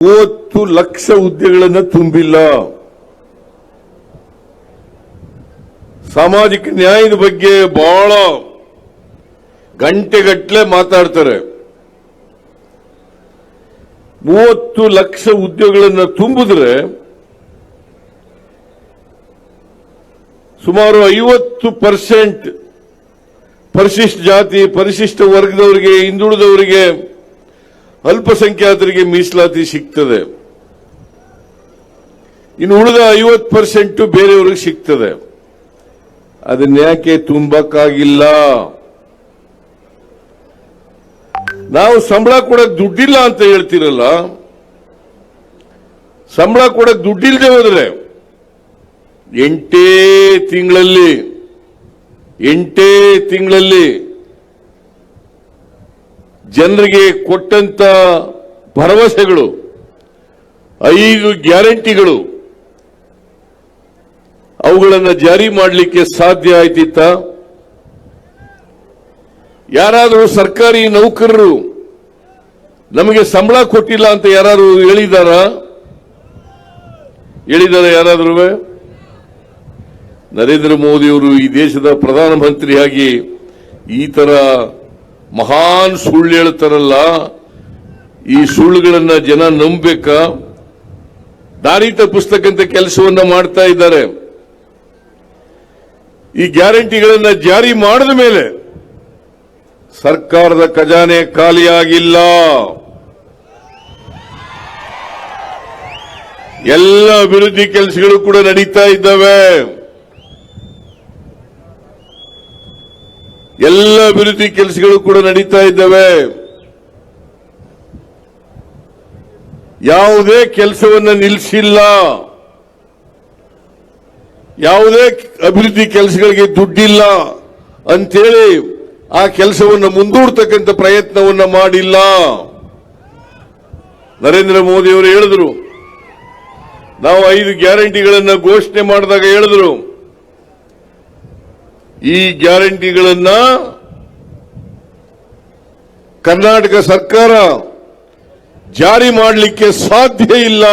30 ಲಕ್ಷ ಹುದ್ದೆಗಳನ್ನು ತುಂಬಿಲ್ಲ. ಸಾಮಾಜಿಕ ನ್ಯಾಯದ ಬಗ್ಗೆ ಬಹಳ ಗಂಟೆಗಟ್ಟಲೆ ಮಾತಾಡ್ತಾರೆ. 30 ಲಕ್ಷ ಹುದ್ದೆಗಳನ್ನು ತುಂಬಿದ್ರೆ ಸುಮಾರು 50% ಪರಿಶಿಷ್ಟ ಜಾತಿ, ಪರಿಶಿಷ್ಟ ವರ್ಗದವರಿಗೆ, ಹಿಂದುಳಿದವರಿಗೆ, ಅಲ್ಪಸಂಖ್ಯಾತರಿಗೆ ಮೀಸಲಾತಿ ಸಿಗ್ತದೆ. ಇನ್ನು ಉಳಿದ 50% ಬೇರೆಯವರಿಗೆ ಸಿಗ್ತದೆ. ಅದನ್ಯಾಕೆ ತುಂಬಕ್ಕಾಗಿಲ್ಲ? ನಾವು ಸಂಬಳ ಕೊಡಕ್ ದುಡ್ಡಿಲ್ಲ ಅಂತ ಹೇಳ್ತಿರಲ್ಲ, ಸಂಬಳ ಕೊಡಕ್ ದುಡ್ಡಿಲ್ಲದೆ ಹೋದ್ರೆ 8 ತಿಂಗಳಲ್ಲಿ ಜನರಿಗೆ ಕೊಟ್ಟಂತ ಭರವಸೆಗಳು, 5 ಗ್ಯಾರಂಟಿಗಳು, ಅವುಗಳನ್ನು ಜಾರಿ ಮಾಡಲಿಕ್ಕೆ ಸಾಧ್ಯ ಆಯ್ತಿತ್ತ? ಯಾರಾದರೂ ಸರ್ಕಾರಿ ನೌಕರರು ನಮಗೆ ಸಂಬಳ ಕೊಟ್ಟಿಲ್ಲ ಅಂತ ಯಾರಾದರೂ ಹೇಳಿದಾರ ಯಾರಾದರೂ? ನರೇಂದ್ರ ಮೋದಿಯವರು ಈ ದೇಶದ ಪ್ರಧಾನಮಂತ್ರಿಯಾಗಿ ಈ ತರ ಮಹಾನ್ ಸುಳ್ಳು ಹೇಳ್ತಾರಲ್ಲ, ಈ ಸುಳ್ಳುಗಳನ್ನ ಜನ ನಂಬಬೇಕಾ? ದಾರಿ ತಪ್ಪಿಸ್ತಕ್ಕಂಥ ಕೆಲಸವನ್ನ ಮಾಡ್ತಾ ಇದ್ದಾರೆ. ಈ ಗ್ಯಾರಂಟಿಗಳನ್ನ ಜಾರಿ ಮಾಡಿದ ಮೇಲೆ ಸರ್ಕಾರದ ಖಜಾನೆ ಖಾಲಿಯಾಗಿಲ್ಲ. ಎಲ್ಲ ಅಭಿವೃದ್ಧಿ ಕೆಲಸಗಳು ಕೂಡ ನಡೀತಾ ಇದ್ದಾವೆ. ಯಾವುದೇ ಕೆಲಸವನ್ನ ನಿಲ್ಲಿಸಿಲ್ಲ. ಯಾವುದೇ ಅಭಿವೃದ್ಧಿ ಕೆಲಸಗಳಿಗೆ ದುಡ್ಡಿಲ್ಲ ಅಂತೇಳಿ ಆ ಕೆಲಸವನ್ನು ಮುಂದೂಡ್ತಕ್ಕಂಥ ಪ್ರಯತ್ನವನ್ನ ಮಾಡಿಲ್ಲ. ನರೇಂದ್ರ ಮೋದಿಯವರು ಹೇಳಿದ್ರು, ನಾವು 5 ಗ್ಯಾರಂಟಿಗಳನ್ನು ಘೋಷಣೆ ಮಾಡಿದಾಗ ಹೇಳಿದ್ರು, ಈ ಗ್ಯಾರಂಟಿಗಳನ್ನ ಕರ್ನಾಟಕ ಸರ್ಕಾರ ಜಾರಿ ಮಾಡಲಿಕ್ಕೆ ಸಾಧ್ಯ ಇಲ್ಲ.